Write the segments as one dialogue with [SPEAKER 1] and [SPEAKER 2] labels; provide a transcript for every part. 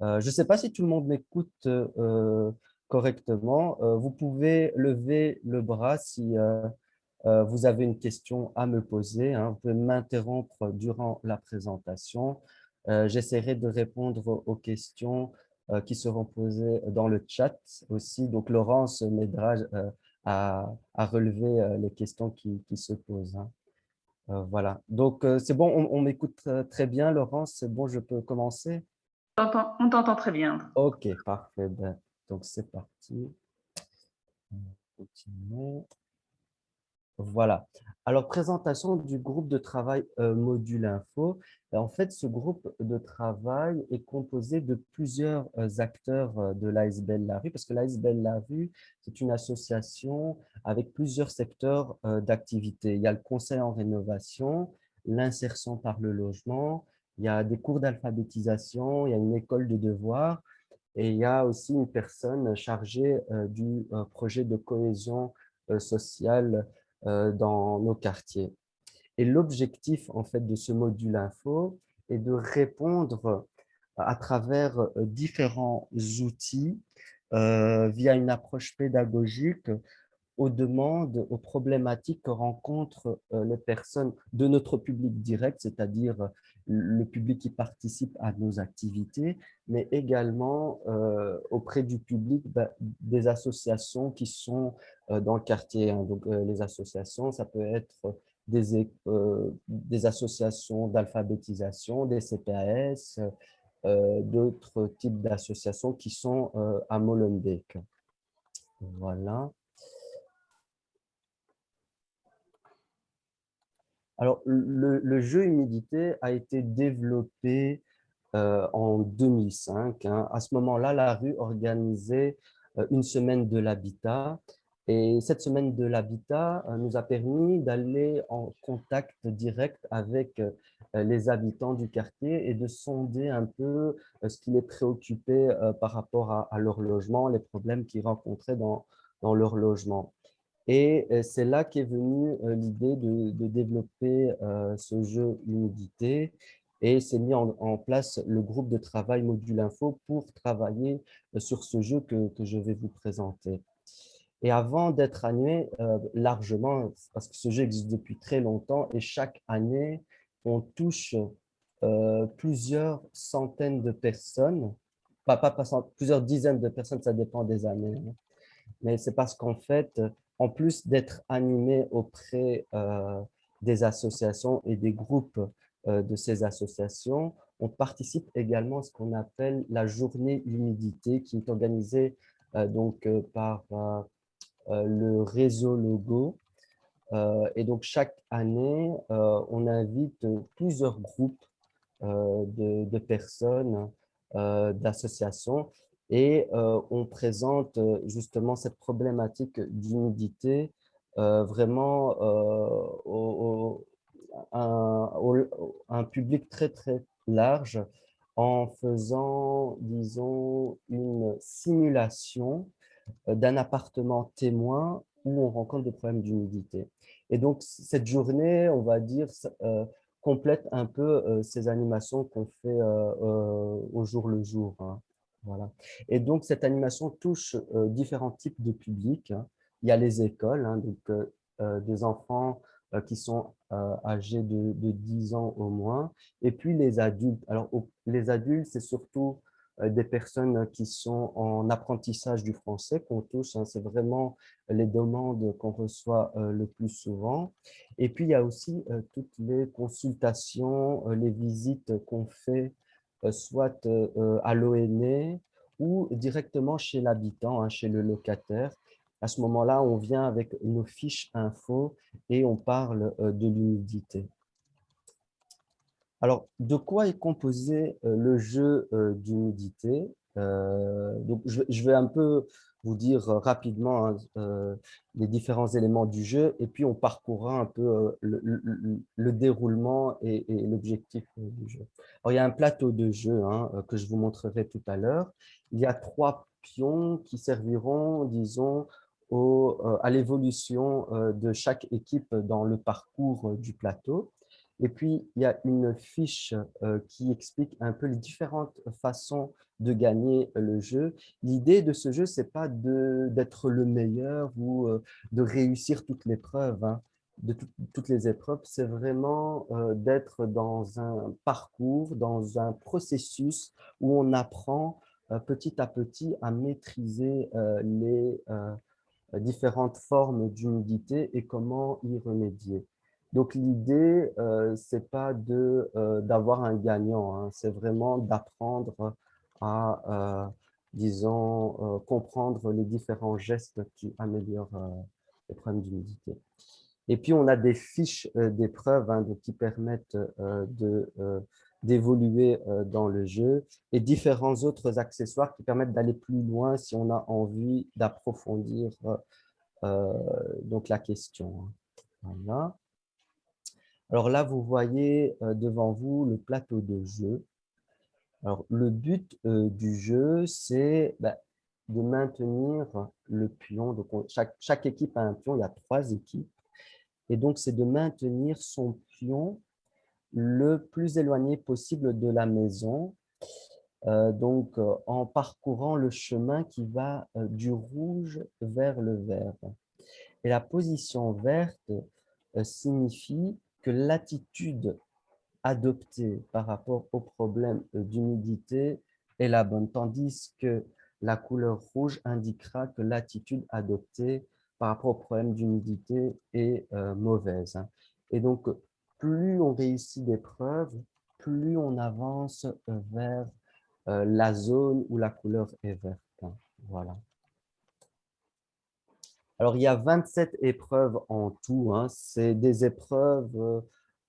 [SPEAKER 1] Je ne sais pas si tout le monde m'écoute correctement. Vous pouvez lever le bras si vous avez une question à me poser, hein. Vous pouvez m'interrompre durant la présentation. J'essaierai de répondre aux questions qui seront posées dans le chat aussi. Donc, Laurence m'aidera à relever les questions qui se posent, hein. Voilà. Donc, c'est bon, on m'écoute très bien, Laurence. C'est bon, je peux commencer?
[SPEAKER 2] On t'entend très bien.
[SPEAKER 1] Ok, parfait. Ben, donc, c'est parti. On va continuer. Voilà. Alors, présentation du groupe de travail Module Info. En fait, ce groupe de travail est composé de plusieurs acteurs de l'ASBL La Rue, parce que l'ASBL La Rue, c'est une association avec plusieurs secteurs d'activité. Il y a le conseil en rénovation, l'insertion par le logement, il y a des cours d'alphabétisation, il y a une école de devoirs, et il y a aussi une personne chargée du projet de cohésion sociale dans nos quartiers. Et l'objectif, en fait, de ce module info est de répondre à travers différents outils via une approche pédagogique aux demandes, aux problématiques que rencontrent les personnes de notre public direct, c'est-à-dire le public qui participe à nos activités, mais également auprès du public des associations qui sont dans le quartier, hein. Donc, les associations, ça peut être des associations d'alphabétisation, des CPAS, d'autres types d'associations qui sont à Molenbeek. Voilà. Alors, le jeu Humidité a été développé en 2005, hein. À ce moment-là, la rue organisait une semaine de l'habitat. Et cette semaine de l'habitat nous a permis d'aller en contact direct avec les habitants du quartier et de sonder un peu ce qui les préoccupait par rapport à leur logement, les problèmes qu'ils rencontraient dans leur logement. Et c'est là qu'est venue l'idée de développer ce jeu Humidité et s'est mis en place le groupe de travail Module Info pour travailler sur ce jeu que je vais vous présenter. Et avant d'être animé largement, parce que ce jeu existe depuis très longtemps et chaque année, on touche plusieurs centaines de personnes, plusieurs dizaines de personnes, ça dépend des années, hein. Mais c'est parce qu'en fait, en plus d'être animé auprès des associations et des groupes de ces associations, on participe également à ce qu'on appelle la journée humidité qui est organisée par le réseau Logo. Et donc, chaque année, on invite plusieurs groupes de personnes, d'associations, et on présente justement cette problématique d'humidité vraiment à un public très, très large en faisant, disons, une simulation d'un appartement témoin où on rencontre des problèmes d'humidité. Et donc, cette journée, on va dire, complète un peu ces animations qu'on fait au jour le jour, hein. Voilà. Et donc, cette animation touche différents types de publics, hein. Il y a les écoles, hein, donc des enfants qui sont âgés de 10 ans au moins, et puis les adultes. Alors, les adultes, c'est surtout des personnes qui sont en apprentissage du français qu'on touche, hein. C'est vraiment les demandes qu'on reçoit le plus souvent. Et puis, il y a aussi toutes les consultations, les visites qu'on fait soit à l'ONE ou directement chez l'habitant, hein, chez le locataire. À ce moment-là, on vient avec nos fiches info et on parle de l'humidité. Alors, de quoi est composé le jeu d'humidité? Donc, je vais un peu vous dire rapidement, hein, les différents éléments du jeu et puis on parcourra un peu le déroulement et l'objectif du jeu. Alors, il y a un plateau de jeu, hein, que je vous montrerai tout à l'heure. Il y a 3 pions qui serviront, disons, à l'évolution de chaque équipe dans le parcours du plateau. Et puis, il y a une fiche qui explique un peu les différentes façons de gagner le jeu. L'idée de ce jeu, c'est pas d'être le meilleur ou de réussir toutes les preuves, hein, toutes les épreuves. C'est vraiment d'être dans un parcours, dans un processus où on apprend petit à petit à maîtriser les différentes formes d'humidité et comment y remédier. Donc l'idée, c'est pas d'avoir un gagnant, hein, c'est vraiment d'apprendre à, comprendre les différents gestes qui améliorent les problèmes d'humidité. Et puis, on a des fiches d'épreuves hein, qui permettent d'évoluer dans le jeu et différents autres accessoires qui permettent d'aller plus loin si on a envie d'approfondir donc la question. Voilà. Alors là, vous voyez devant vous le plateau de jeu. Alors, le but du jeu, c'est de maintenir le pion. Donc, chaque équipe a un pion, il y a 3 équipes. Et donc, c'est de maintenir son pion le plus éloigné possible de la maison, en parcourant le chemin qui va du rouge vers le vert. Et la position verte signifie que l'attitude adoptée par rapport au problème d'humidité est la bonne, tandis que la couleur rouge indiquera que l'attitude adoptée par rapport au problème d'humidité est mauvaise. Et donc, plus on réussit des preuves, plus on avance vers la zone où la couleur est verte. Voilà. Alors, il y a 27 épreuves en tout, hein. C'est des épreuves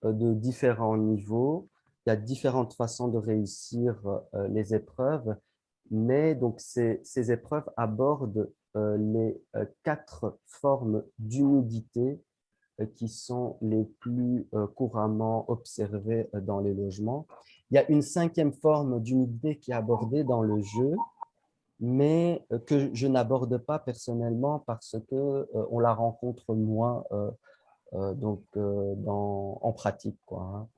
[SPEAKER 1] de différents niveaux. Il y a différentes façons de réussir les épreuves, mais donc ces épreuves abordent les 4 formes d'humidité qui sont les plus couramment observées dans les logements. Il y a une 5e forme d'humidité qui est abordée dans le jeu, mais que je n'aborde pas personnellement parce que on la rencontre moins en pratique, quoi, hein.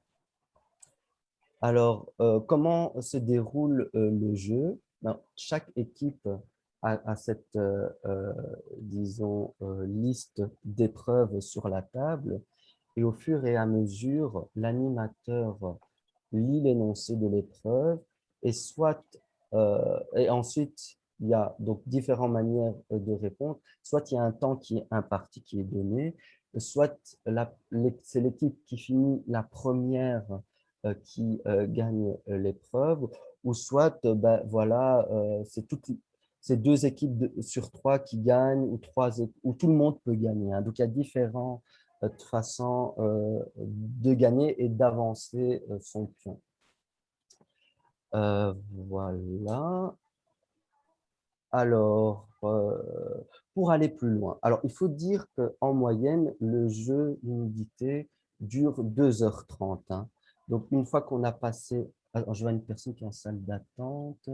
[SPEAKER 1] Alors, comment se déroule le jeu? Ben, chaque équipe a cette, disons, liste d'épreuves sur la table et au fur et à mesure, l'animateur lit l'énoncé de l'épreuve et et ensuite, il y a donc différentes manières de répondre. Soit il y a un temps qui est imparti, qui est donné, soit c'est l'équipe qui finit la première qui gagne l'épreuve, ou soit voilà, c'est 2 équipes sur 3 qui gagnent, ou tout le monde peut gagner, hein. Donc il y a différentes façons de gagner et d'avancer son pion. Voilà. Alors, pour aller plus loin, alors il faut dire qu'en moyenne, le jeu d'humidité dure 2h30, hein. Donc, une fois qu'on a passé… Alors, je vois une personne qui est en salle d'attente.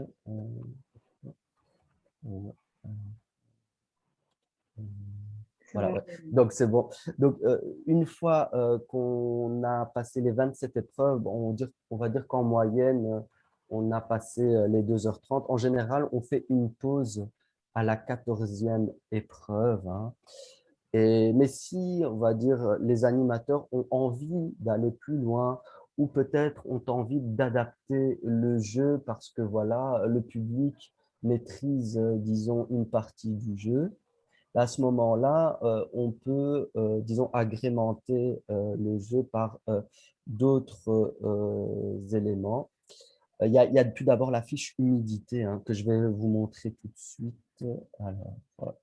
[SPEAKER 1] Voilà, ouais. Donc c'est bon. Donc, une fois qu'on a passé les 27 épreuves, on va dire qu'en moyenne, on a passé les 2h30. En général, on fait une pause à la 14e épreuve, hein. Mais si, on va dire, les animateurs ont envie d'aller plus loin ou peut-être ont envie d'adapter le jeu parce que voilà, le public maîtrise, disons, une partie du jeu, à ce moment-là, on peut, disons, agrémenter le jeu par d'autres éléments. Il y a tout d'abord la fiche humidité hein, que je vais vous montrer tout de suite. Alors, voilà.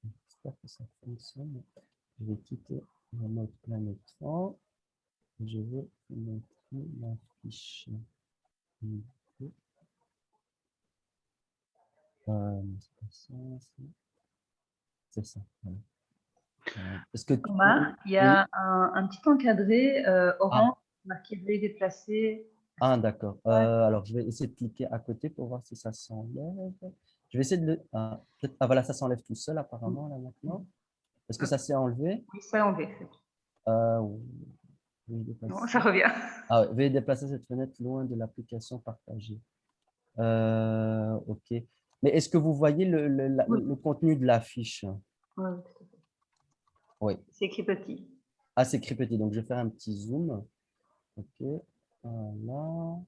[SPEAKER 1] J'espère que ça fonctionne. Je vais quitter le mode planète 3. Je vais vous montrer la fiche humidité. C'est ça. Voilà. Est-ce que
[SPEAKER 2] Omar, il y
[SPEAKER 1] oui.
[SPEAKER 2] a un petit encadré orange
[SPEAKER 1] Ah,
[SPEAKER 2] marqué veuillez déplacer.
[SPEAKER 1] d'accord. Alors, je vais essayer de cliquer à côté pour voir si ça s'enlève. Je vais essayer de le… voilà, ça s'enlève tout seul apparemment là maintenant. Est-ce que ça s'est enlevé?
[SPEAKER 2] Oui, ça enlevé.
[SPEAKER 1] Oui,
[SPEAKER 2] Non, ça revient.
[SPEAKER 1] Ah, veuillez déplacer cette fenêtre loin de l'application partagée. OK. Mais est-ce que vous voyez
[SPEAKER 2] Oui,
[SPEAKER 1] le contenu de la fiche?
[SPEAKER 2] oui, oui, tout à fait.
[SPEAKER 1] Oui.
[SPEAKER 2] C'est écrit petit.
[SPEAKER 1] Ah, c'est écrit petit. Donc, je vais faire un petit zoom. OK. Voilà.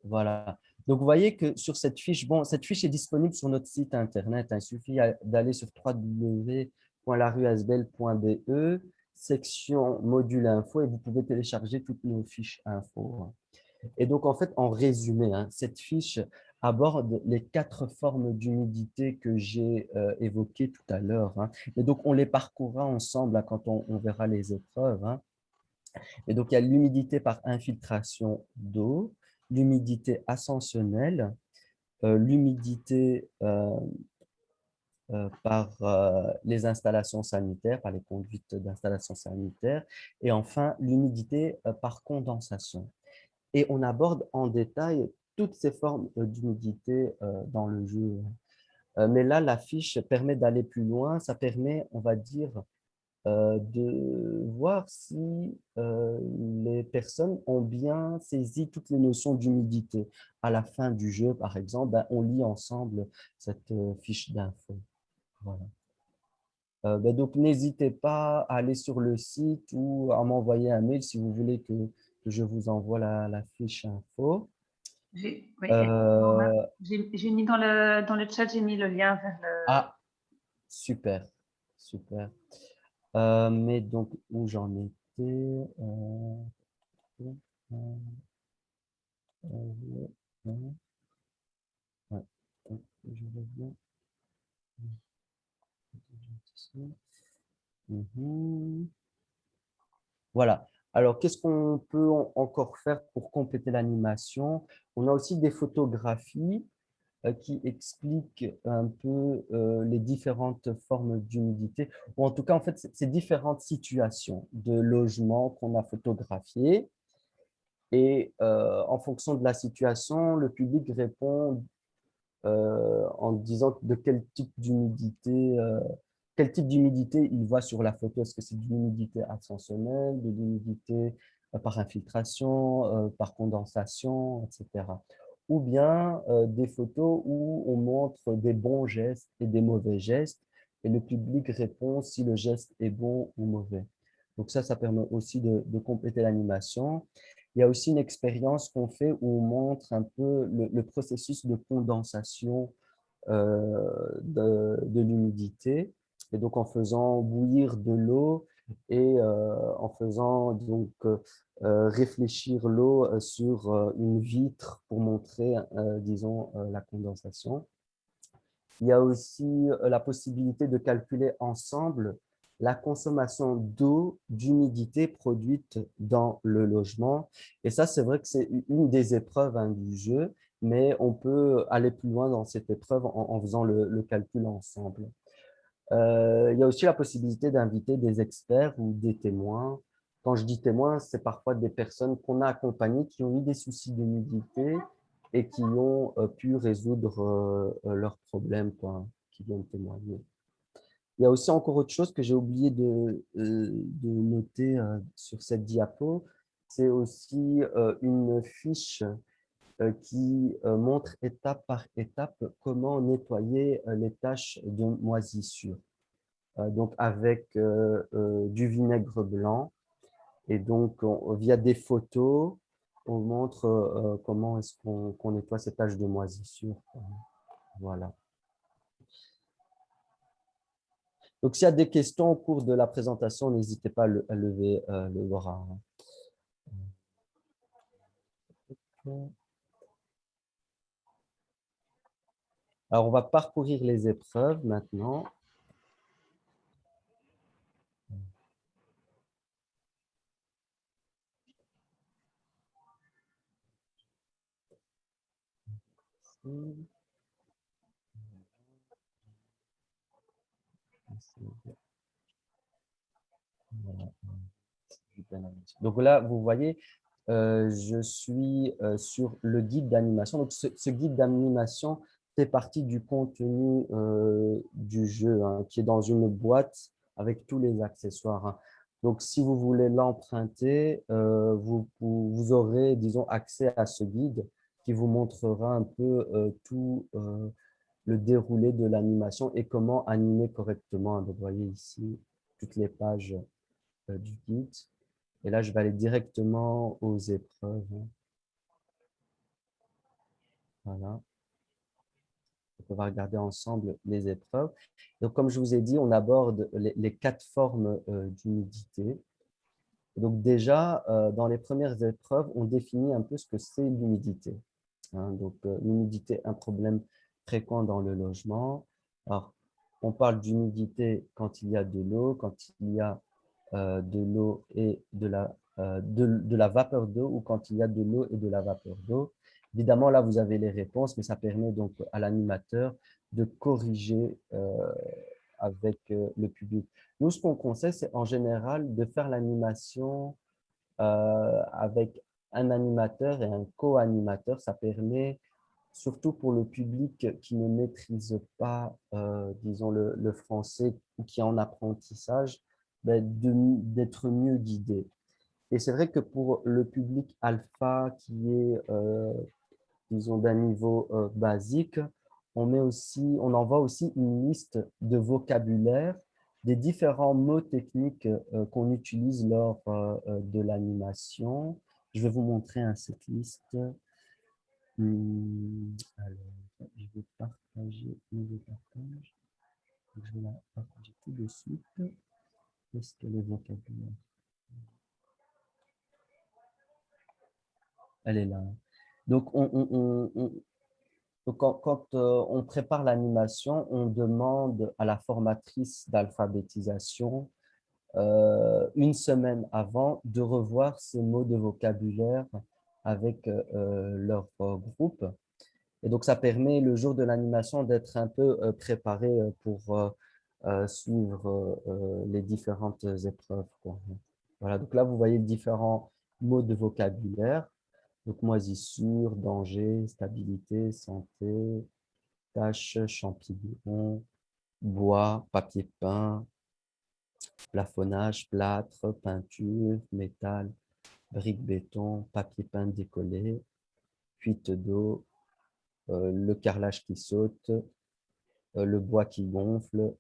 [SPEAKER 1] Voilà. Donc, vous voyez que sur cette fiche, bon, cette fiche est disponible sur notre site internet, hein. Il suffit d'aller sur www.laruasbel.be, section module info, et vous pouvez télécharger toutes nos fiches info, hein. Et donc, en fait, en résumé, hein, cette fiche aborde les 4 formes d'humidité que j'ai évoquées tout à l'heure, hein. Et donc, on les parcourra ensemble, hein, quand on verra les épreuves, hein. Et donc, il y a l'humidité par infiltration d'eau, l'humidité ascensionnelle, l'humidité par les installations sanitaires, par les conduites d'installations sanitaires, et enfin, l'humidité par condensation. Et on aborde en détail toutes ces formes d'humidité dans le jeu. Mais là, la fiche permet d'aller plus loin. Ça permet, on va dire, de voir si les personnes ont bien saisi toutes les notions d'humidité. À la fin du jeu, par exemple, ben, on lit ensemble cette fiche d'info. Voilà. Ben, donc, n'hésitez pas à aller sur le site ou à m'envoyer un mail si vous voulez que je vous envoie la fiche info.
[SPEAKER 2] Oui, effectivement.
[SPEAKER 1] Euh,
[SPEAKER 2] J'ai mis dans le chat, j'ai mis le lien vers le.
[SPEAKER 1] ah, super, super. Mais donc, où j'en étais euh, ouais, donc, je reviens. Mhm. Voilà. Alors, qu'est-ce qu'on peut encore faire pour compléter l'animation? On a aussi des photographies qui expliquent un peu les différentes formes d'humidité, ou en tout cas, en fait, ces différentes situations de logement qu'on a photographiées. Et en fonction de la situation, le public répond en disant de quel type d'humidité il voit sur la photo. Est-ce que c'est de l'humidité ascensionnelle, de l'humidité par infiltration, par condensation, etc. Ou bien des photos où on montre des bons gestes et des mauvais gestes, et le public répond si le geste est bon ou mauvais. Donc ça permet aussi de compléter l'animation. Il y a aussi une expérience qu'on fait où on montre un peu le processus de condensation de l'humidité. Et donc, en faisant bouillir de l'eau et en faisant donc réfléchir l'eau sur une vitre pour montrer, disons, la condensation. Il y a aussi la possibilité de calculer ensemble la consommation d'eau, d'humidité produite dans le logement. Et ça, c'est vrai que c'est une des épreuves, hein, du jeu, mais on peut aller plus loin dans cette épreuve en faisant le calcul ensemble. Il y a aussi la possibilité d'inviter des experts ou des témoins. Quand je dis témoins, c'est parfois des personnes qu'on a accompagnées qui ont eu des soucis d'humidité et qui ont pu résoudre leurs problèmes, quoi, qui viennent témoigner. Il y a aussi encore autre chose que j'ai oublié de noter sur cette diapo, c'est aussi une fiche qui montre étape par étape comment nettoyer les taches de moisissure. Donc avec du vinaigre blanc. Et donc, via des photos, on montre comment est-ce qu'on nettoie ces taches de moisissure. Voilà. Donc, s'il y a des questions au cours de la présentation, n'hésitez pas à lever le bras. Alors, on va parcourir les épreuves maintenant. Donc là, vous voyez, je suis sur le guide d'animation. Donc, ce guide d'animation fait partie du contenu du jeu, hein, qui est dans une boîte avec tous les accessoires, hein. Donc, si vous voulez l'emprunter, vous aurez, disons, accès à ce guide qui vous montrera un peu tout le déroulé de l'animation et comment animer correctement. Donc, vous voyez ici toutes les pages du guide. Et là, je vais aller directement aux épreuves, hein. Voilà. Donc, on va regarder ensemble les épreuves. Donc, comme je vous ai dit, on aborde les 4 formes d'humidité. Donc, déjà, dans les premières épreuves, on définit un peu ce que c'est l'humidité, hein. Donc, l'humidité, un problème fréquent dans le logement. Alors, on parle d'humidité quand il y a de l'eau, quand il y a de l'eau et de la vapeur d'eau, ou quand il y a de l'eau et de la vapeur d'eau. Évidemment, là, vous avez les réponses, mais ça permet donc à l'animateur de corriger avec le public. Nous, ce qu'on conseille, c'est en général de faire l'animation avec un animateur et un co-animateur. Ça permet, surtout pour le public qui ne maîtrise pas, disons, le français ou qui est en apprentissage, ben, d'être mieux guidé. Et c'est vrai que pour le public alpha qui est, disons, d'un niveau basique, on envoie aussi une liste de vocabulaire des différents mots techniques qu'on utilise lors de l'animation. Je vais vous montrer cette liste. Alors, je vais partager mes partages. Je vais la partager tout de suite. Qu'est-ce que les vocabulaires? Elle est là. Donc, donc, quand on prépare l'animation, on demande à la formatrice d'alphabétisation une semaine avant de revoir ces mots de vocabulaire avec leur groupe. Et donc, ça permet le jour de l'animation d'être un peu préparé pour suivre les différentes épreuves, quoi. Voilà, donc là, vous voyez différents mots de vocabulaire. Donc, moisissure, danger, stabilité, santé, tâches, champignons, bois, papier peint, plafonnage, plâtre, peinture, métal, briques béton, papier peint décollé, fuite d'eau, le carrelage qui saute, le bois qui gonfle,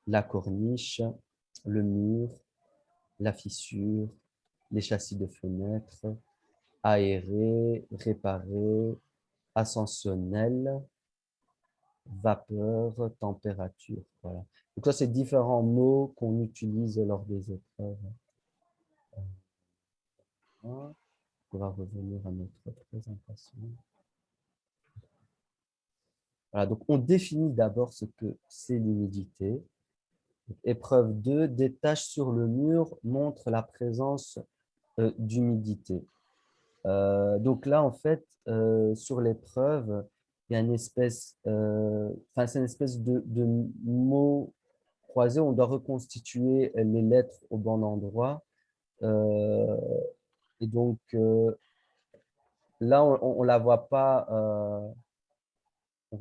[SPEAKER 1] la corniche, le mur, la fissure, les châssis de fenêtres, aéré, réparé, ascensionnel, vapeur, température. Voilà. Donc ça, c'est différents mots qu'on utilise lors des épreuves. On va revenir à notre présentation. Voilà, donc on définit d'abord ce que c'est l'humidité. Épreuve 2, des taches sur le mur montrent la présence d'humidité. Donc là, en fait, sur l'épreuve, il y a une espèce, c'est une espèce de mot croisé. On doit reconstituer les lettres au bon endroit. Euh, et donc, là, on la voit pas,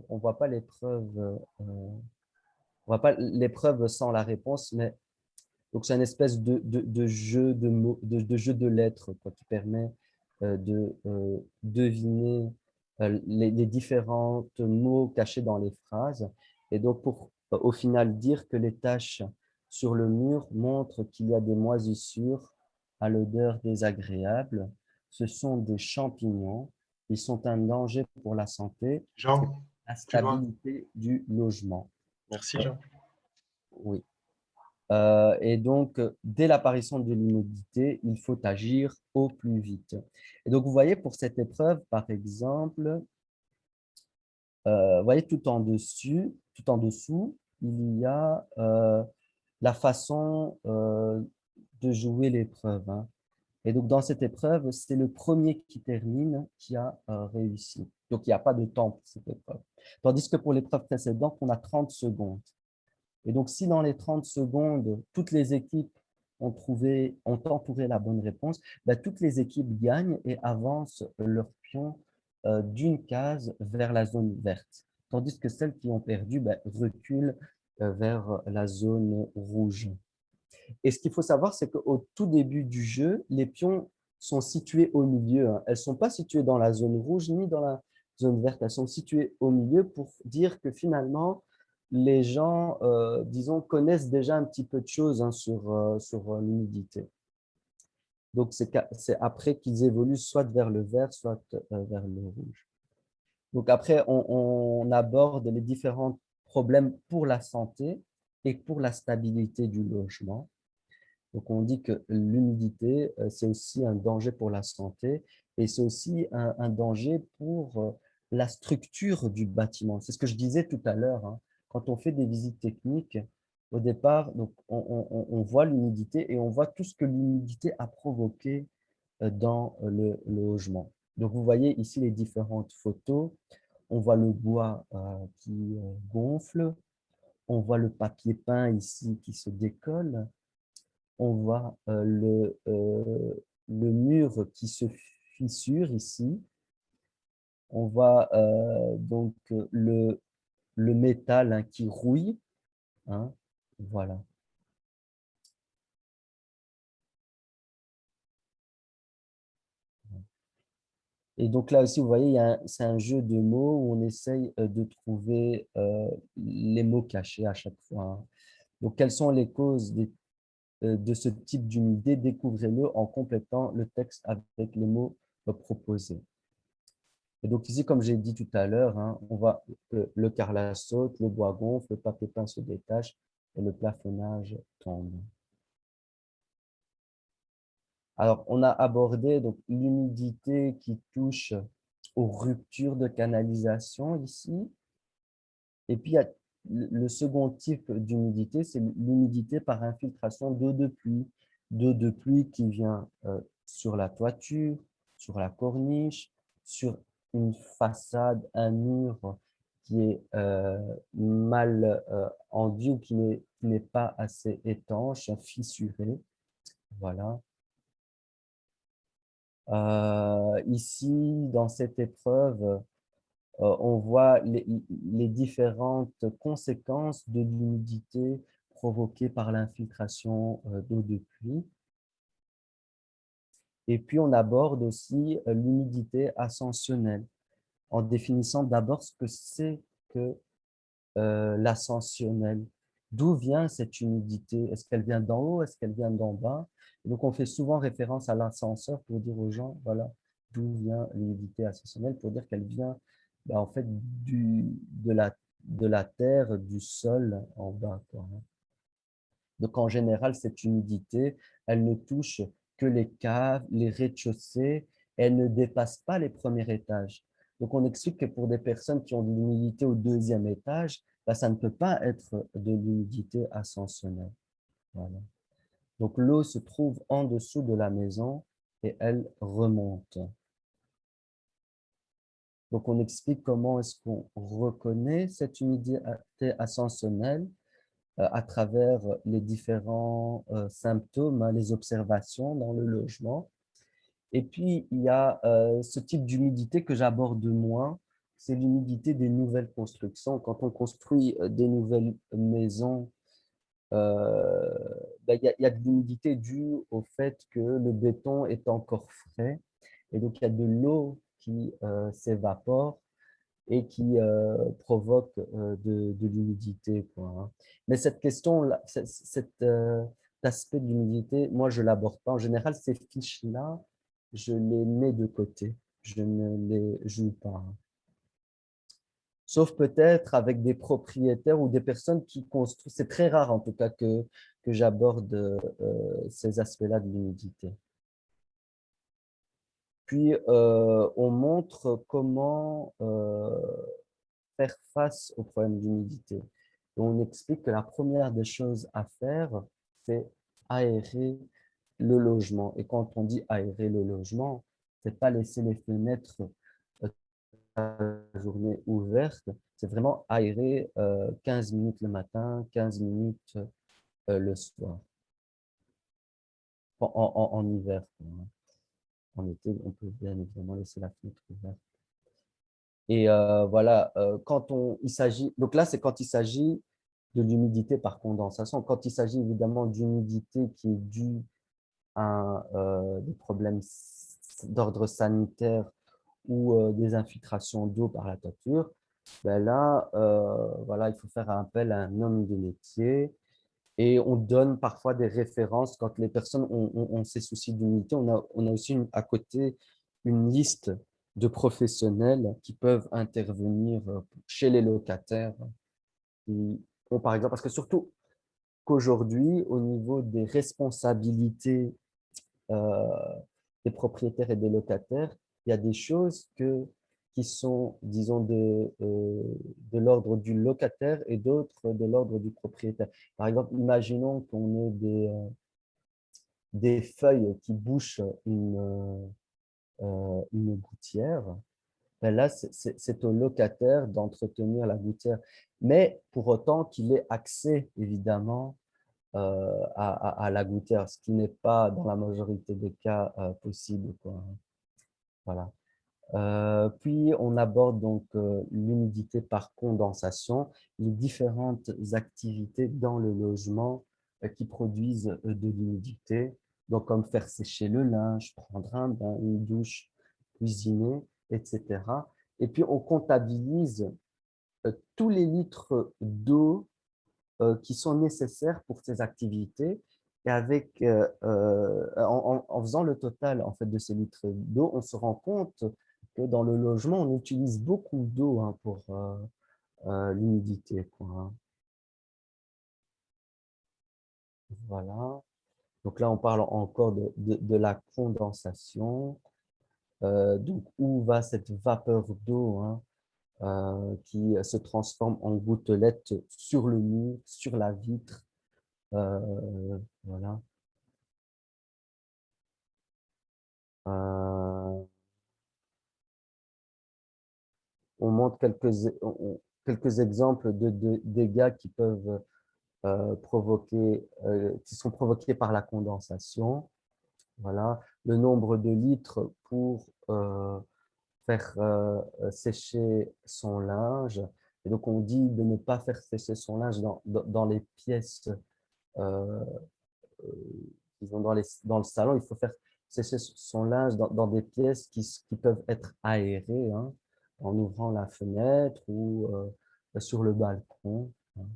[SPEAKER 1] on voit pas l'épreuve, on voit pas l'épreuve sans la réponse, mais donc c'est une espèce de jeu de mots, de jeu de lettres, quoi, qui permet de deviner les différents mots cachés dans les phrases. Et donc, pour au final dire que les taches sur le mur montrent qu'il y a des moisissures à l'odeur désagréable. Ce sont des champignons. Ils sont un danger pour la santé et
[SPEAKER 3] Jean,
[SPEAKER 1] la
[SPEAKER 3] tu vois.
[SPEAKER 1] stabilité du logement.
[SPEAKER 3] Merci, Jean.
[SPEAKER 1] Oui. Et donc, dès l'apparition de l'humidité, il faut agir au plus vite. Et donc, vous voyez, pour cette épreuve, par exemple, vous voyez tout en dessous, il y a la façon de jouer l'épreuve, hein. Et donc, dans cette épreuve, c'est le premier qui termine qui a réussi. Donc, il n'y a pas de temps pour cette épreuve. Tandis que pour l'épreuve précédente, on a 30 secondes. Et donc, si dans les 30 secondes, toutes les équipes ont entouré la bonne réponse, ben, toutes les équipes gagnent et avancent leur pion d'une case vers la zone verte. Tandis que celles qui ont perdu ben, reculent vers la zone rouge. Et ce qu'il faut savoir, c'est qu'au tout début du jeu, les pions sont situés au milieu, hein. Elles ne sont pas situées dans la zone rouge ni dans la zone verte. Elles sont situées au milieu pour dire que finalement, les gens, disons, connaissent déjà un petit peu de choses, hein, sur l'humidité. Donc, c'est après qu'ils évoluent soit vers le vert, soit vers le rouge. Donc, après, on aborde les différents problèmes pour la santé et pour la stabilité du logement. Donc, on dit que l'humidité, c'est aussi un danger pour la santé et c'est aussi un danger pour la structure du bâtiment. C'est ce que je disais tout à l'heure, hein. Quand on fait des visites techniques, au départ, donc on voit l'humidité et on voit tout ce que l'humidité a provoqué dans le logement. Donc, vous voyez ici les différentes photos. On voit le bois qui gonfle. On voit le papier peint ici qui se décolle. On voit le mur qui se fissure ici. On voit donc le métal, hein, qui rouille, hein. Voilà. Et donc là aussi, vous voyez, c'est un jeu de mots où on essaye de trouver les mots cachés à chaque fois, hein. Donc, quelles sont les causes de ce type d'humidité? Découvrez-le en complétant le texte avec les mots proposés. Et donc ici, comme j'ai dit tout à l'heure, hein, on voit que le carrelage saute, le bois gonfle, le papier peint se détache et le plafonnage tombe. Alors, on a abordé donc l'humidité qui touche aux ruptures de canalisation ici. Et puis, il y a le second type d'humidité, c'est l'humidité par infiltration d'eau de pluie. D'eau de pluie qui vient sur la toiture, sur la corniche, sur une façade, un mur qui est mal enduit ou qui n'est pas assez étanche, fissuré. Voilà. Ici, dans cette épreuve, on voit les différentes conséquences de l'humidité provoquée par l'infiltration d'eau de pluie. Et puis, on aborde aussi l'humidité ascensionnelle, en définissant d'abord ce que c'est que l'ascensionnel. D'où vient cette humidité? Est-ce qu'elle vient d'en haut? Est-ce qu'elle vient d'en bas? Et donc, on fait souvent référence à l'ascenseur pour dire aux gens, voilà, d'où vient l'humidité ascensionnelle, pour dire qu'elle vient, en fait, de la terre, du sol en bas, quoi, hein. Donc, en général, cette humidité, elle ne touche que les caves, les rez-de-chaussée, elle ne dépasse pas les premiers étages. Donc, on explique que pour des personnes qui ont de l'humidité au deuxième étage, ça ne peut pas être de l'humidité ascensionnelle. Voilà. Donc, l'eau se trouve en dessous de la maison et elle remonte. Donc, on explique comment est-ce qu'on reconnaît cette humidité ascensionnelle à travers les différents symptômes, hein, les observations dans le logement. Et puis, il y a ce type d'humidité que j'aborde moins, c'est l'humidité des nouvelles constructions. Quand on construit des nouvelles maisons, il y a de l'humidité due au fait que le béton est encore frais. Et donc, il y a de l'eau qui s'évapore et qui provoque de l'humidité, quoi, hein. Mais cette question, cet aspect de l'humidité, moi, je ne l'aborde pas. En général, ces fiches-là, je les mets de côté. Je ne les joue pas, hein. Sauf peut-être avec des propriétaires ou des personnes qui construisent. C'est très rare, en tout cas, que j'aborde ces aspects-là de l'humidité. Puis, on montre comment faire face au problème d'humidité. On explique que la première des choses à faire, c'est aérer le logement. Et quand on dit aérer le logement, c'est pas laisser les fenêtres la journée ouvertes, c'est vraiment aérer 15 minutes le matin, 15 minutes le soir, en hiver, quoi, hein. En été, on peut bien évidemment laisser la fenêtre ouverte. Et voilà, il s'agit, donc là, c'est quand il s'agit de l'humidité par condensation. Quand il s'agit évidemment d'humidité qui est due à des problèmes d'ordre sanitaire ou des infiltrations d'eau par la toiture, ben là, voilà, il faut faire appel à un homme de métier et on donne parfois des références quand les personnes ont ces soucis d'humidité. On a aussi à côté une liste de professionnels qui peuvent intervenir chez les locataires qui ont, par exemple, parce que surtout qu'aujourd'hui, au niveau des responsabilités euh, des propriétaires et des locataires, il y a des choses qui sont, disons, de l'ordre du locataire et d'autres de l'ordre du propriétaire. Par exemple, imaginons qu'on ait des feuilles qui bouchent une gouttière. Ben là, c'est au locataire d'entretenir la gouttière, mais pour autant qu'il ait accès, évidemment, à la gouttière, ce qui n'est pas dans la majorité des cas possible, quoi. Voilà. Puis, on aborde donc l'humidité par condensation, les différentes activités dans le logement qui produisent de l'humidité, donc comme faire sécher le linge, prendre un bain, une douche, cuisiner, etc. Et puis, on comptabilise tous les litres d'eau qui sont nécessaires pour ces activités. Et avec, en faisant le total en fait, de ces litres d'eau, on se rend compte que dans le logement, on utilise beaucoup d'eau hein, pour l'humidité, quoi, hein. Voilà. Donc là, on parle encore de la condensation. Donc, où va cette vapeur d'eau hein, qui se transforme en gouttelettes sur le mur, sur la vitre. Voilà. Euh, on montre quelques exemples de dégâts qui peuvent qui sont provoqués par la condensation. Voilà, le nombre de litres pour faire sécher son linge. Et donc, on dit de ne pas faire sécher son linge dans les pièces, euh, disons dans le salon. Il faut faire sécher son linge dans des pièces qui peuvent être aérées, hein, en ouvrant la fenêtre ou sur le balcon, hein.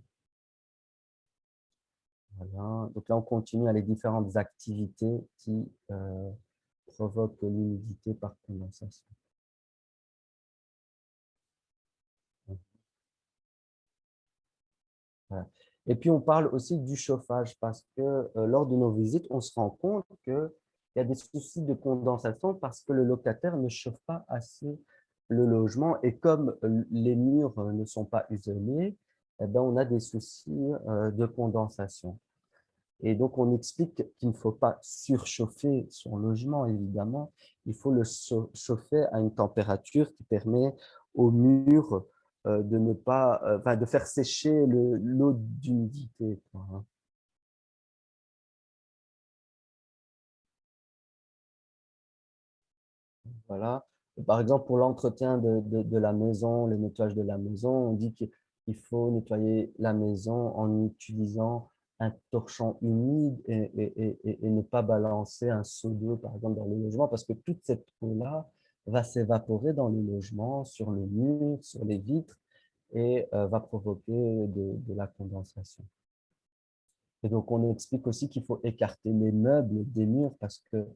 [SPEAKER 1] Voilà. Donc là, on continue à les différentes activités qui provoquent l'humidité par condensation. Voilà. Et puis, on parle aussi du chauffage parce que lors de nos visites, on se rend compte qu'il y a des soucis de condensation parce que le locataire ne chauffe pas assez le logement. Et comme les murs ne sont pas isolés, eh ben, on a des soucis de condensation. Et donc, on explique qu'il ne faut pas surchauffer son logement, évidemment. Il faut le chauffer à une température qui permet au mur de ne pas, enfin, de faire sécher l'eau d'humidité, quoi, hein. Voilà. Par exemple, pour l'entretien de la maison, le nettoyage de la maison, on dit qu'il faut nettoyer la maison en utilisant un torchon humide et ne pas balancer un seau d'eau, par exemple, dans le logement, parce que toute cette eau-là va s'évaporer dans le logement, sur le mur, sur les vitres, et va provoquer de la condensation. Et donc, on explique aussi qu'il faut écarter les meubles des murs parce que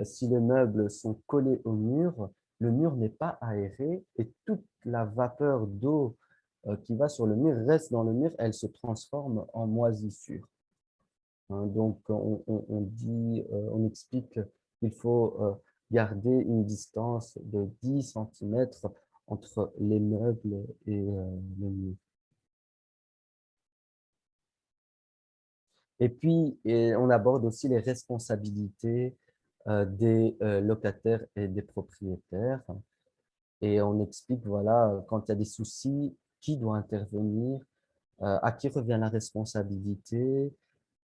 [SPEAKER 1] si les meubles sont collés au mur, le mur n'est pas aéré et toute la vapeur d'eau qui va sur le mur reste dans le mur, elle se transforme en moisissure, hein. Donc, on explique qu'il faut garder une distance de 10 centimètres entre les meubles et le mur. Et puis, on aborde aussi les responsabilités des locataires et des propriétaires. Et on explique, voilà, quand il y a des soucis, qui doit intervenir, à qui revient la responsabilité.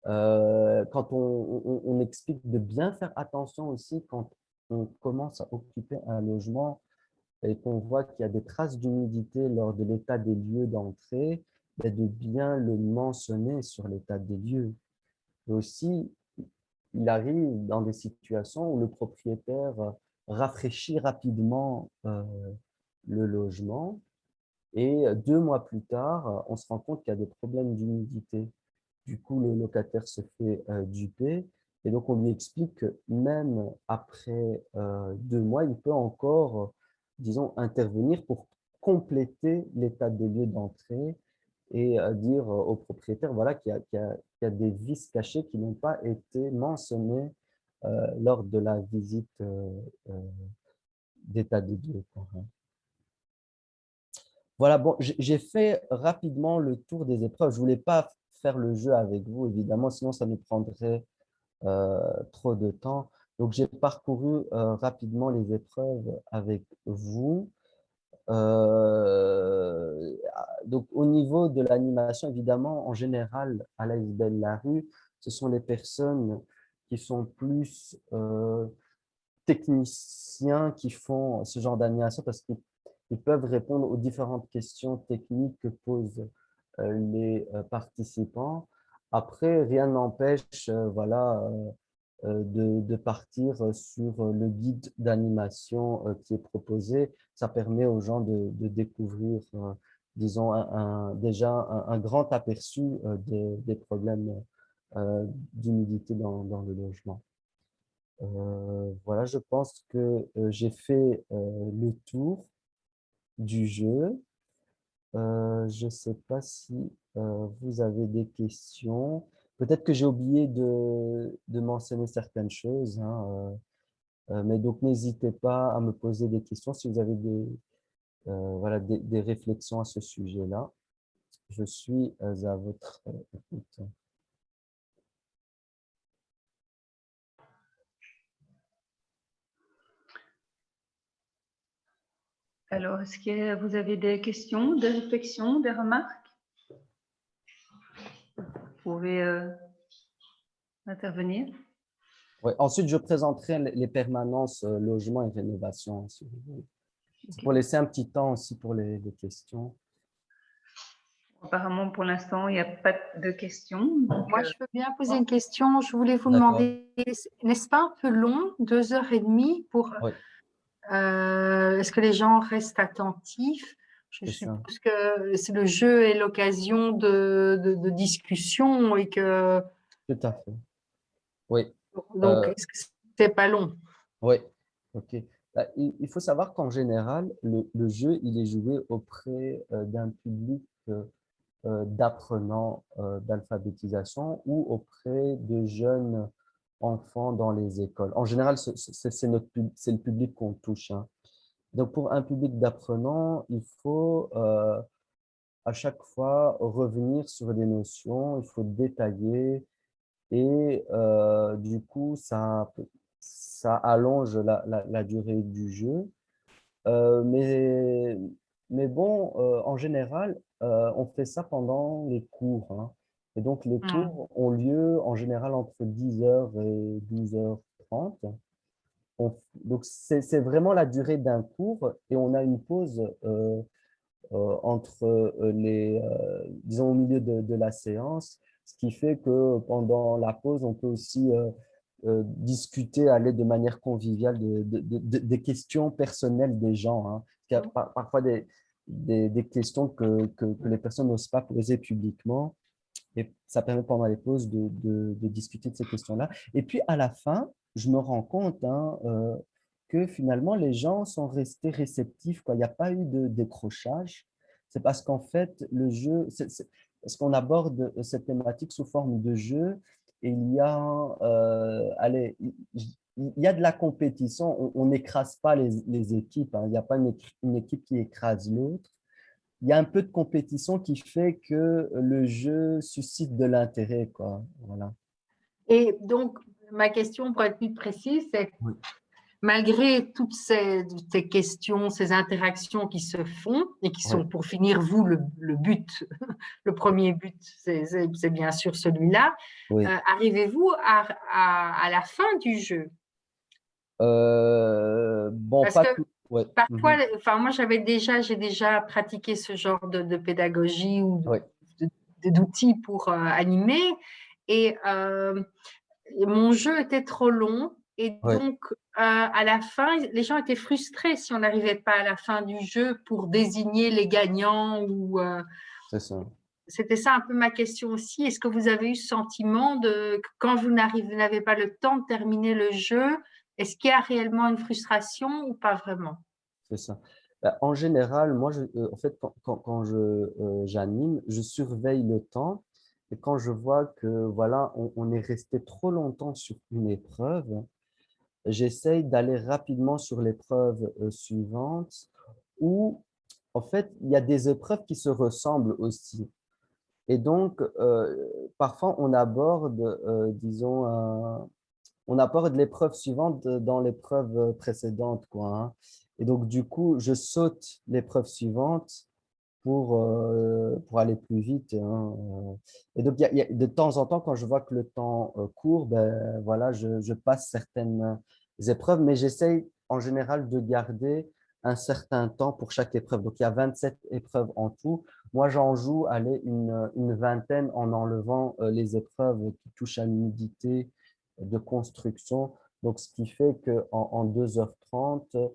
[SPEAKER 1] Quand on explique de bien faire attention aussi quand on commence à occuper un logement et qu'on voit qu'il y a des traces d'humidité lors de l'état des lieux d'entrée, de bien le mentionner sur l'état des lieux. Et aussi, il arrive dans des situations où le propriétaire rafraîchit rapidement le logement et 2 mois plus tard, on se rend compte qu'il y a des problèmes d'humidité. Du coup, le locataire se fait duper et donc on lui explique que même après 2 mois, il peut encore, disons, intervenir pour compléter l'état des lieux d'entrée et dire au propriétaire voilà, qu'il y a des vices cachés qui n'ont pas été mentionnés lors de la visite euh, d'état des lieux, quoi, hein. Voilà, bon, j'ai fait rapidement le tour des épreuves. Je voulais pas faire le jeu avec vous, évidemment, sinon ça nous prendrait trop de temps. Donc, j'ai parcouru rapidement les épreuves avec vous. Donc, au niveau de l'animation, évidemment, en général, à l'ASBL La Rue, ce sont les personnes qui sont plus techniciens qui font ce genre d'animation parce qu'ils peuvent répondre aux différentes questions techniques que posent les participants. Après, rien n'empêche voilà, de partir sur le guide d'animation qui est proposé. Ça permet aux gens de découvrir, disons, déjà un grand aperçu des problèmes d'humidité dans le logement. Voilà, je pense que j'ai fait le tour du jeu. Je ne sais pas si vous avez des questions. Peut-être que j'ai oublié de mentionner certaines choses, hein, mais donc n'hésitez pas à me poser des questions si vous avez voilà, des réflexions à ce sujet-là. Je suis à votre écoute.
[SPEAKER 2] Alors, est-ce que vous avez des questions, des réflexions, des remarques? Vous pouvez intervenir.
[SPEAKER 1] Ouais. Ensuite, je présenterai les permanences logement et rénovation, si vous voulez. C'est pour laisser un petit temps aussi pour les questions.
[SPEAKER 2] Apparemment, pour l'instant, il n'y a pas de questions. Donc,
[SPEAKER 3] Moi, je veux bien poser une question. Je voulais vous
[SPEAKER 1] D'accord.
[SPEAKER 3] demander, n'est-ce pas un peu long, 2 heures et demie pour…
[SPEAKER 1] Oui,
[SPEAKER 3] est-ce que les gens restent attentifs? Je
[SPEAKER 1] c'est ça.
[SPEAKER 3] suppose que c'est le jeu est l'occasion de discussion et que…
[SPEAKER 1] Tout à fait. Oui.
[SPEAKER 3] Donc, est-ce que c'est pas long?
[SPEAKER 1] Oui, ok. Il faut savoir qu'en général, le jeu, il est joué auprès d'un public d'apprenants d'alphabétisation ou auprès de jeunes enfants dans les écoles. En général, c'est le public qu'on touche, hein. Donc, pour un public d'apprenants, il faut à chaque fois revenir sur des notions, il faut détailler et du coup, ça allonge la durée du jeu. Euh, mais, mais bon, en général, on fait ça pendant les cours, hein. Et donc, les cours ont lieu en général entre 10 heures et 12h30. Donc, c'est vraiment la durée d'un cours et on a une pause entre disons, au milieu de la séance, ce qui fait que pendant la pause, on peut aussi discuter, aller de manière conviviale des questions personnelles des gens, hein. Il y a parfois des questions que les personnes n'osent pas poser publiquement. Et ça permet pendant les pauses de discuter de ces questions-là. Et puis à la fin, je me rends compte hein, que finalement, les gens sont restés réceptifs, quoi. Il n'y a pas eu de décrochage. C'est parce qu'en fait, le jeu, parce qu'on aborde cette thématique sous forme de jeu et il y a, allez, il y a de la compétition. On n'écrase pas les équipes, hein. Il n'y a pas une équipe qui écrase l'autre. Il y a un peu de compétition qui fait que le jeu suscite de l'intérêt, quoi. Voilà.
[SPEAKER 3] Et donc, ma question, pour être plus précise, c'est
[SPEAKER 1] Oui.
[SPEAKER 3] malgré toutes ces questions, ces interactions qui se font et qui
[SPEAKER 1] Ouais.
[SPEAKER 3] sont, pour finir, vous, le but, le premier but, c'est bien sûr celui-là,
[SPEAKER 1] Oui.
[SPEAKER 3] arrivez-vous à la fin du jeu?
[SPEAKER 1] Bon,
[SPEAKER 3] Parce
[SPEAKER 1] pas
[SPEAKER 3] que
[SPEAKER 1] tout. Ouais.
[SPEAKER 3] parfois, enfin, moi, j'ai déjà pratiqué ce genre de pédagogie ou
[SPEAKER 1] Ouais.
[SPEAKER 3] d'outils pour animer. Et mon jeu était trop long. Et
[SPEAKER 1] Oui,
[SPEAKER 3] donc, à la fin, les gens étaient frustrés si on n'arrivait pas à la fin du jeu pour désigner les gagnants.
[SPEAKER 1] c'est ça.
[SPEAKER 3] C'était ça un peu ma question aussi. Est-ce que vous avez eu ce sentiment que quand vous n'avez pas le temps de terminer le jeu, est-ce qu'il y a réellement une frustration ou pas vraiment?
[SPEAKER 1] C'est ça. Bah, en général, moi, en fait, quand j'anime, je surveille le temps. Et quand je vois que voilà, on est resté trop longtemps sur une épreuve, j'essaye d'aller rapidement sur l'épreuve suivante où, en fait, il y a des épreuves qui se ressemblent aussi. Et donc, parfois, disons, on aborde l'épreuve suivante dans l'épreuve précédente, quoi, hein. Et donc, du coup, je saute l'épreuve suivante pour aller plus vite, hein. Et donc, de temps en temps, quand je vois que le temps court, ben, voilà, je passe certaines épreuves, mais j'essaye en général de garder un certain temps pour chaque épreuve. Donc, il y a 27 épreuves en tout. Moi, j'en joue, allez, une vingtaine en enlevant les épreuves qui touchent à l'humidité de construction. Donc, ce qui fait qu'en 2h30,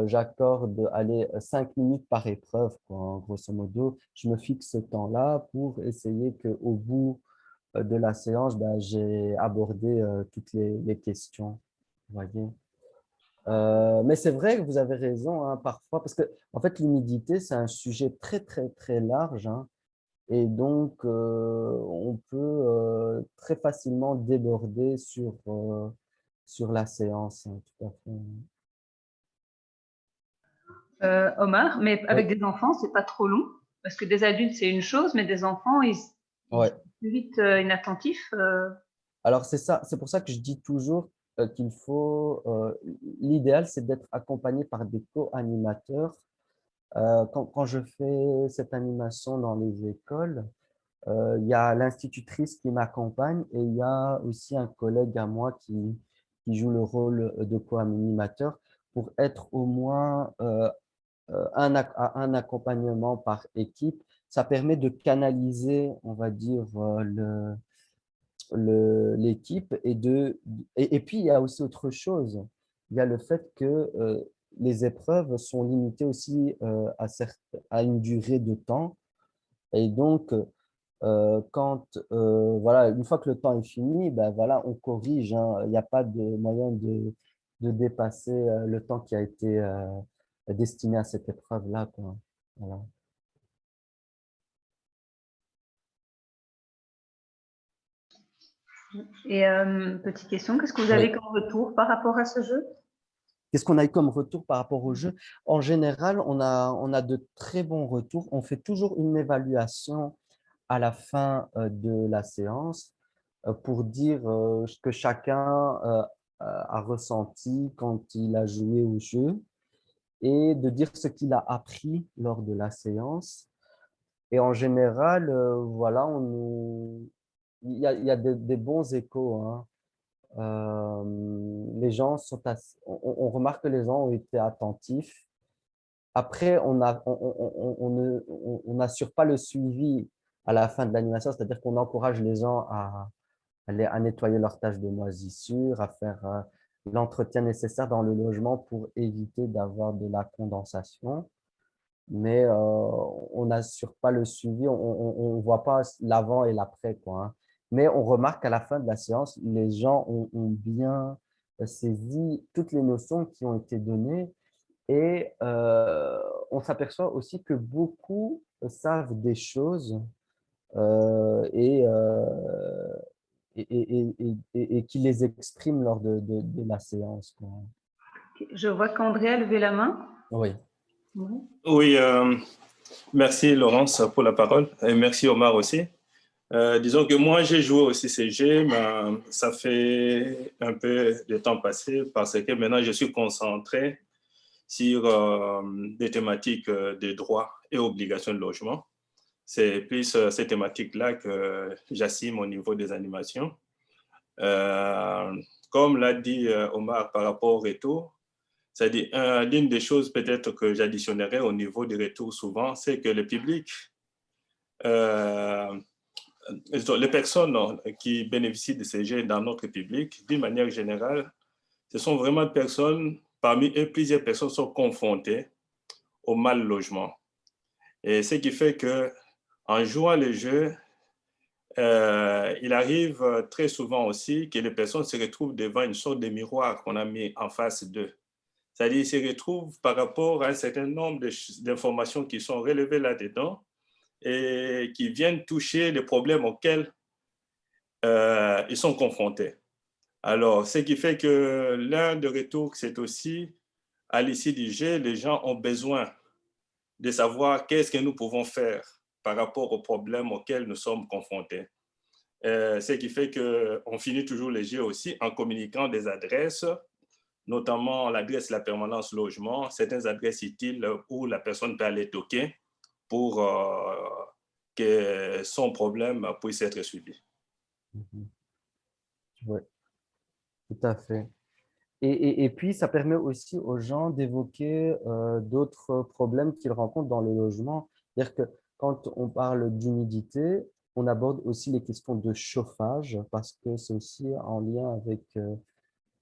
[SPEAKER 1] j'accorde, allez, 5 minutes par épreuve, quoi, hein, grosso modo. Je me fixe ce temps-là pour essayer qu'au bout de la séance, ben, j'ai abordé toutes les questions. Vous voyez. Mais c'est vrai que vous avez raison, hein, parfois, parce que en fait, l'humidité, c'est un sujet très, très, très large, hein, et donc on peut très facilement déborder sur la séance, hein, tout à fait.
[SPEAKER 2] Omar, mais
[SPEAKER 1] Oui,
[SPEAKER 2] avec des enfants, c'est pas trop long, parce que des adultes, c'est une chose, mais des enfants, ils
[SPEAKER 1] ouais.
[SPEAKER 2] sont plus vite inattentifs.
[SPEAKER 1] Alors, c'est ça, c'est pour ça que je dis toujours qu'il faut, l'idéal, c'est d'être accompagné par des co-animateurs. Quand je fais cette animation dans les écoles, il y a l'institutrice qui m'accompagne et il y a aussi un collègue à moi qui joue le rôle de co-animateur pour être au moins un accompagnement par équipe. Ça permet de canaliser, on va dire, l'équipe et puis il y a aussi autre chose. Il y a le fait que les épreuves sont limitées aussi à une durée de temps. Et donc, voilà, une fois que le temps est fini, ben voilà, on corrige, hein. Il n'y a pas de moyen de dépasser le temps qui a été destiné à cette épreuve-là, quoi. Voilà.
[SPEAKER 2] Et petite question, qu'est-ce que vous
[SPEAKER 1] Oui.
[SPEAKER 2] avez comme retour par rapport à ce jeu?
[SPEAKER 1] Qu'est-ce qu'on a eu comme retour par rapport au jeu? En général, on a de très bons retours. On fait toujours une évaluation à la fin de la séance pour dire ce que chacun a ressenti quand il a joué au jeu et de dire ce qu'il a appris lors de la séance. Et en général, voilà, il y a des bons échos, hein. Les gens on remarque que les gens ont été attentifs. Après, on n'assure pas le suivi à la fin de l'animation, c'est-à-dire qu'on encourage les gens à nettoyer leurs tâches de moisissure, à faire l'entretien nécessaire dans le logement pour éviter d'avoir de la condensation. Mais on n'assure pas le suivi, on ne voit pas l'avant et l'après, quoi, hein. Mais on remarque qu'à la fin de la séance, les gens ont bien saisi toutes les notions qui ont été données et on s'aperçoit aussi que beaucoup savent des choses euh, et, euh, et qui les expriment lors de la séance, quoi.
[SPEAKER 2] Je vois qu'André a levé la main.
[SPEAKER 1] Oui.
[SPEAKER 2] Oui.
[SPEAKER 4] Oui, merci Laurence pour la parole et merci Omar aussi. Disons que moi, j'ai joué aussi ces jeux, mais ça fait un peu de temps passé parce que maintenant, je suis concentré sur des thématiques de droits et obligations de logement. C'est plus ces thématiques-là que j'assime au niveau des animations. Euh, Comme l'a dit Omar par rapport au retour, c'est-à-dire l'une des choses peut-être que j'additionnerais au niveau des retours souvent, c'est que le public euh, les personnes qui bénéficient de ces jeux dans notre public, d'une manière générale, ce sont vraiment des personnes, parmi eux, plusieurs personnes sont confrontées au mal logement. Et ce qui fait qu'en jouant les jeux, il arrive très souvent aussi que les personnes se retrouvent devant une sorte de miroir qu'on a mis en face d'eux. C'est-à-dire qu'ils se retrouvent par rapport à un certain nombre d'informations qui sont relevées là-dedans et qui viennent toucher les problèmes auxquels ils sont confrontés. Alors, ce qui fait que l'un des retours, c'est aussi, à l'issue du jeu, les gens ont besoin de savoir qu'est-ce que nous pouvons faire par rapport aux problèmes auxquels nous sommes confrontés. Ce qui fait qu'on finit toujours les jeux aussi en communiquant des adresses, notamment l'adresse de la permanence logement, certaines adresses utiles où la personne peut aller toquer pour que son problème puisse être suivi.
[SPEAKER 1] Oui, tout à fait. Et puis, ça permet aussi aux gens d'évoquer d'autres problèmes qu'ils rencontrent dans le logement. C'est-à-dire que quand on parle d'humidité, on aborde aussi les questions de chauffage parce que c'est aussi en lien avec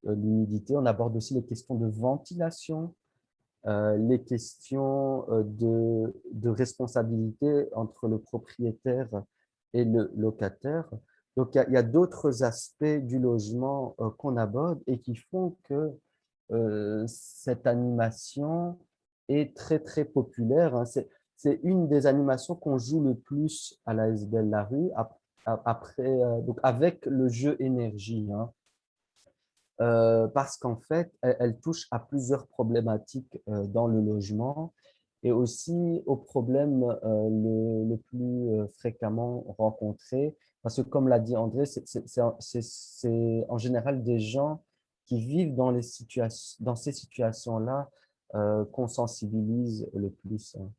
[SPEAKER 1] l'humidité. On aborde aussi les questions de ventilation, les questions de responsabilité entre le propriétaire et le locataire. Donc, il y a d'autres aspects du logement qu'on aborde et qui font que cette animation est très, très populaire. Hein. C'est une des animations qu'on joue le plus à la SBL La Rue, après, donc avec le jeu énergie. Hein. Parce qu'en fait, elle touche à plusieurs problématiques dans le logement et aussi aux problèmes le plus fréquemment rencontrés. Parce que comme l'a dit André, c'est en général des gens qui vivent dans ces situations-là qu'on sensibilise le plus. Hein.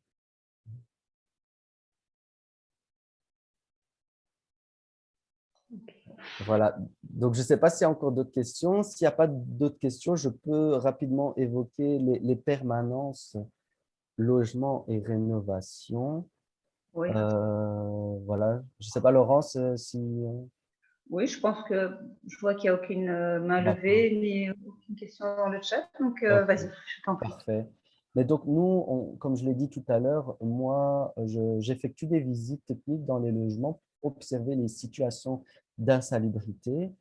[SPEAKER 1] Voilà. Donc, je ne sais pas s'il y a encore d'autres questions. S'il n'y a pas d'autres questions, je peux rapidement évoquer les permanences, logement et rénovation.
[SPEAKER 2] Oui.
[SPEAKER 1] Voilà. Je ne sais pas, Laurence, si…
[SPEAKER 2] Oui, je pense que je vois qu'il n'y a aucune main levée ni aucune question dans le chat. Donc, vas-y, je t'en prie.
[SPEAKER 1] Parfait. Mais donc, nous, comme je l'ai dit tout à l'heure, moi, j'effectue des visites techniques dans les logements pour observer les situations d'insalubrité.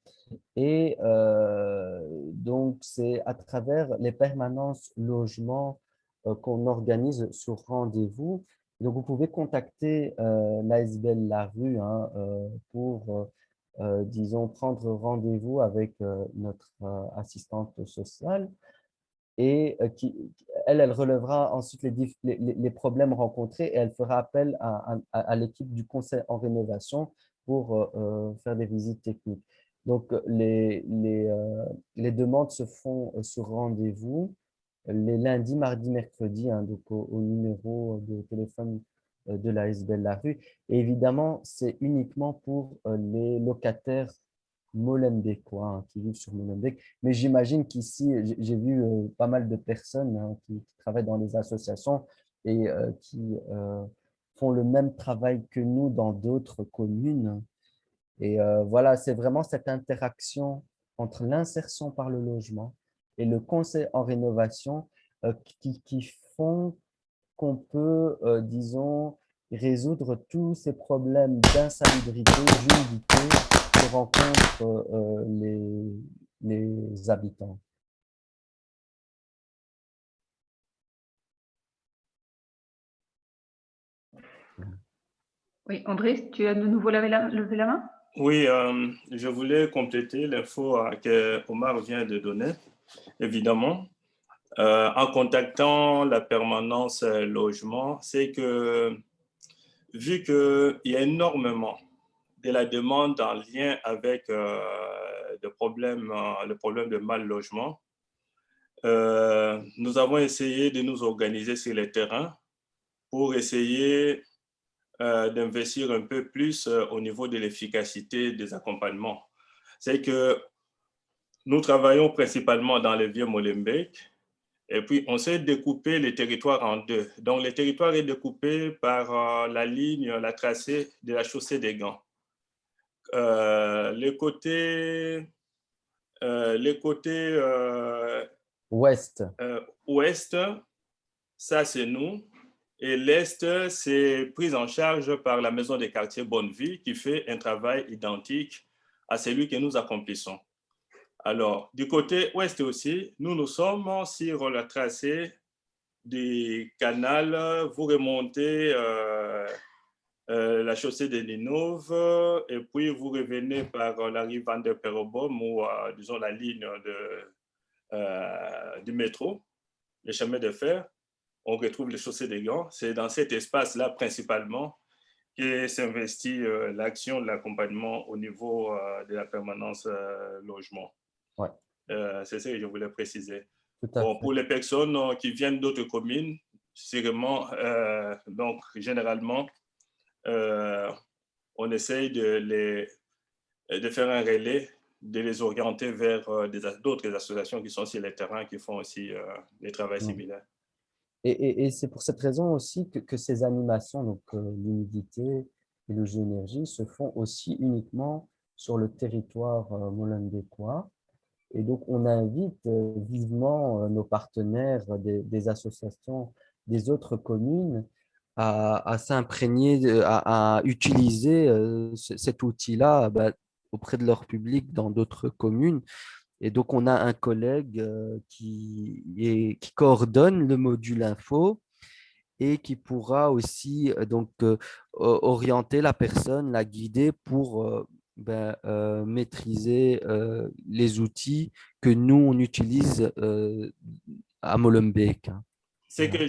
[SPEAKER 1] Et donc, c'est à travers les permanences logements qu'on organise sur rendez-vous. Donc, vous pouvez contacter l'ASBL La Rue hein, pour, disons, prendre rendez-vous avec notre assistante sociale et elle relèvera ensuite les problèmes rencontrés et elle fera appel à l'équipe du conseil en rénovation pour faire des visites techniques. Donc, les demandes se font sur rendez-vous les lundis, mardis, mercredis, hein, donc au numéro de téléphone de la SBL La Rue. Et évidemment, c'est uniquement pour les locataires molenbeekois hein, qui vivent sur Molenbeek. Mais j'imagine qu'ici, j'ai vu pas mal de personnes hein, qui travaillent dans les associations et qui font le même travail que nous dans d'autres communes. Et voilà, c'est vraiment cette interaction entre l'insertion par le logement et le conseil en rénovation qui font qu'on peut, disons, résoudre tous ces problèmes d'insalubrité, d'humidité que rencontrent les habitants.
[SPEAKER 2] Oui, André, tu as de nouveau levé la main?
[SPEAKER 4] Oui, je voulais compléter l'info que Omar vient de donner, évidemment. En contactant la permanence logement, c'est que vu qu'il y a énormément de la demande en lien avec le problème de mal logement, nous avons essayé de nous organiser sur les terrains pour essayer d'investir un peu plus au niveau de l'efficacité des accompagnements. C'est que nous travaillons principalement dans le Vieux-Molenbeek et puis on s'est découpé les territoires en deux. Donc le territoire est découpé par la ligne, la tracée de la chaussée des Gants. les côtés
[SPEAKER 1] Ouest.
[SPEAKER 4] ouest, ça c'est nous. Et l'Est, c'est pris en charge par la Maison des quartiers Bonnevie qui fait un travail identique à celui que nous accomplissons. Alors, du côté ouest aussi, nous sommes sur la tracée du canal. Vous remontez la chaussée de Ninove et puis vous revenez par la rive Van der Perobom ou, disons, la ligne du métro, le chemin de fer. On retrouve les chaussées des Gants. C'est dans cet espace-là principalement que s'investit l'action de l'accompagnement au niveau de la permanence logement.
[SPEAKER 1] Ouais.
[SPEAKER 4] C'est ce que je voulais préciser.
[SPEAKER 1] Bon,
[SPEAKER 4] pour les personnes qui viennent d'autres communes, sûrement, donc généralement, on essaye de faire un relais, de les orienter vers d'autres associations qui sont sur les terrains, qui font aussi des travaux similaires.
[SPEAKER 1] Et c'est pour cette raison aussi que ces animations, donc l'humidité et le géo-énergie, se font aussi uniquement sur le territoire molenbeekois. Et donc, on invite vivement nos partenaires des associations des autres communes à s'imprégner, à utiliser cet outil-là auprès de leur public dans d'autres communes. Et donc, on a un collègue qui coordonne le module info et qui pourra aussi orienter la personne, la guider pour maîtriser les outils que nous, on utilise à Molenbeek.
[SPEAKER 4] Ce que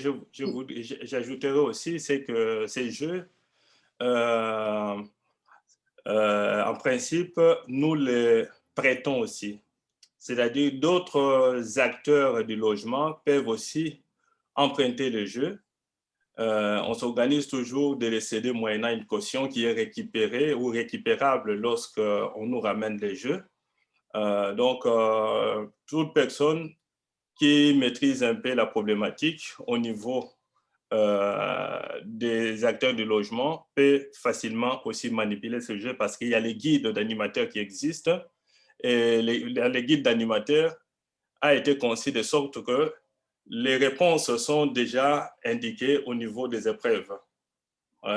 [SPEAKER 4] j'ajouterais aussi, c'est que ces jeux, en principe, nous les prêtons aussi. C'est-à-dire d'autres acteurs du logement peuvent aussi emprunter le jeu. On s'organise toujours de les céder moyennant une caution qui est récupérée ou récupérable lorsqu'on nous ramène les jeux. Donc, toute personne qui maîtrise un peu la problématique au niveau des acteurs du logement peut facilement aussi manipuler ce jeu parce qu'il y a les guides d'animateurs qui existent. Et les guides d'animateurs a été conçu de sorte que les réponses sont déjà indiquées au niveau des épreuves.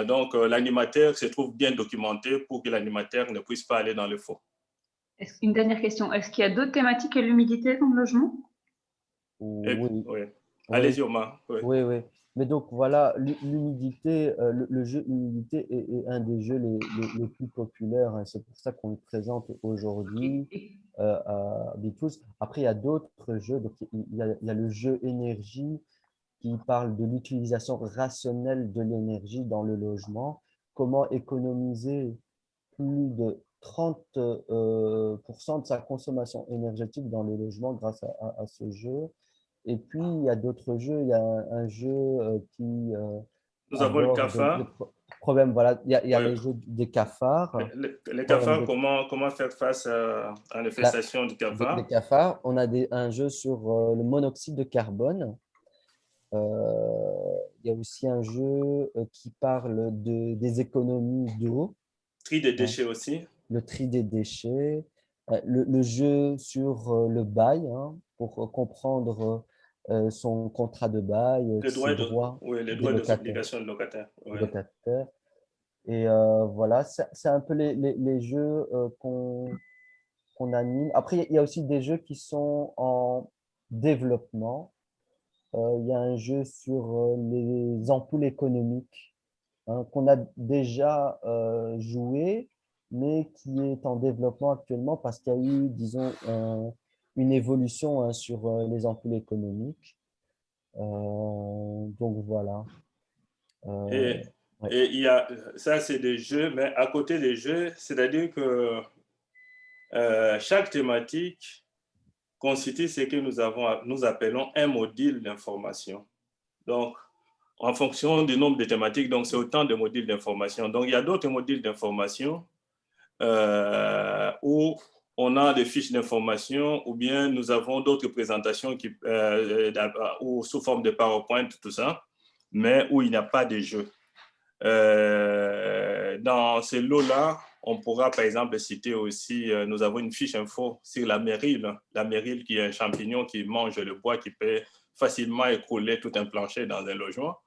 [SPEAKER 4] Donc, l'animateur se trouve bien documenté pour que l'animateur ne puisse pas aller dans le faux.
[SPEAKER 2] Une dernière question. Est-ce qu'il y a d'autres thématiques que l'humidité dans le logement?
[SPEAKER 1] Oui.
[SPEAKER 4] Allez-y, Omar.
[SPEAKER 1] Oui. Mais donc, voilà, l'humidité, le jeu humidité est un des jeux les plus populaires. Hein. C'est pour ça qu'on le présente aujourd'hui à Bitous. Après, il y a d'autres jeux. Donc, il y a le jeu énergie qui parle de l'utilisation rationnelle de l'énergie dans le logement. Comment économiser plus de 30% de sa consommation énergétique dans le logement grâce à ce jeu. Et puis, il y a d'autres jeux. Il y a un jeu qui
[SPEAKER 4] nous avons le cafard.
[SPEAKER 1] Problème, voilà, il y a les jeux des cafards.
[SPEAKER 4] Les cafards, comment faire face à l'infestation du cafard?
[SPEAKER 1] Des cafards. On a un jeu sur le monoxyde de carbone. Il y a aussi un jeu qui parle des économies d'eau.
[SPEAKER 4] Tri des déchets aussi.
[SPEAKER 1] Le tri des déchets. Le jeu sur le bail, pour comprendre son contrat de bail,
[SPEAKER 4] les droits
[SPEAKER 1] des
[SPEAKER 4] obligations de locataire.
[SPEAKER 1] Et voilà, c'est un peu les jeux qu'on anime. Après, il y a aussi des jeux qui sont en développement. Il y a un jeu sur les ampoules économiques qu'on a déjà joué, mais qui est en développement actuellement parce qu'il y a eu, disons, une évolution sur les ampoules économiques. Donc, voilà.
[SPEAKER 4] Et il y a, ça, c'est des jeux, mais à côté des jeux, c'est-à-dire que chaque thématique constitue ce que nous appelons un module d'information. Donc, en fonction du nombre de thématiques, donc c'est autant de modules d'information. Donc, il y a d'autres modules d'information où on a des fiches d'information ou bien nous avons d'autres présentations ou sous forme de PowerPoint, tout ça, mais où il n'y a pas de jeu. Dans ces lots-là, on pourra par exemple citer aussi, nous avons une fiche info sur la mérille qui est un champignon qui mange le bois, qui peut facilement écrouler tout un plancher dans un logement.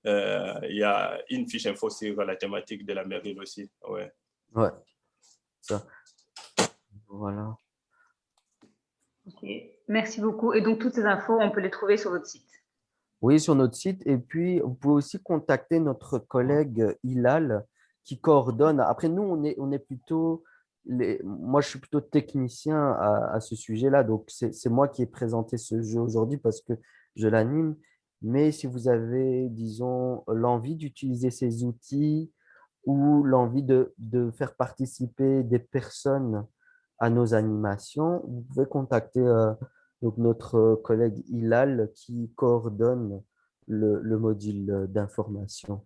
[SPEAKER 4] Il y a une fiche info sur la thématique de la mérille aussi. Ouais.
[SPEAKER 1] Ouais, ça. Voilà.
[SPEAKER 2] Ok, merci beaucoup. Et donc, toutes ces infos, on peut les trouver sur votre site.
[SPEAKER 1] Oui, sur notre site. Et puis, vous pouvez aussi contacter notre collègue Hilal qui coordonne. Après, nous, on est plutôt… Moi, je suis plutôt technicien à ce sujet-là. Donc, c'est moi qui ai présenté ce jeu aujourd'hui parce que je l'anime. Mais si vous avez, disons, l'envie d'utiliser ces outils ou l'envie de faire participer des personnes à nos animations, vous pouvez contacter donc notre collègue Hilal qui coordonne le module d'information.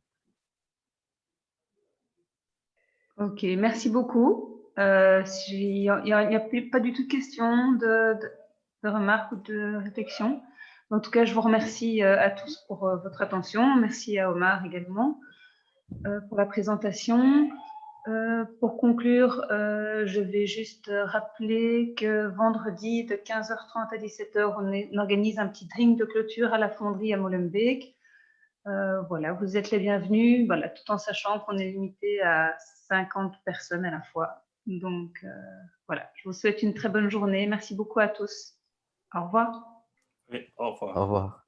[SPEAKER 2] Ok, merci beaucoup. Il n'y a pas du tout de questions, de remarques ou de réflexions. En tout cas, je vous remercie à tous pour votre attention. Merci à Omar également pour la présentation. Pour conclure, je vais juste rappeler que vendredi de 15h30 à 17h, on organise un petit drink de clôture à la fonderie à Molenbeek. Voilà, vous êtes les bienvenus, voilà, tout en sachant qu'on est limité à 50 personnes à la fois. Donc, voilà, je vous souhaite une très bonne journée. Merci beaucoup à tous. Au revoir.
[SPEAKER 4] Oui, au revoir.
[SPEAKER 1] Au revoir.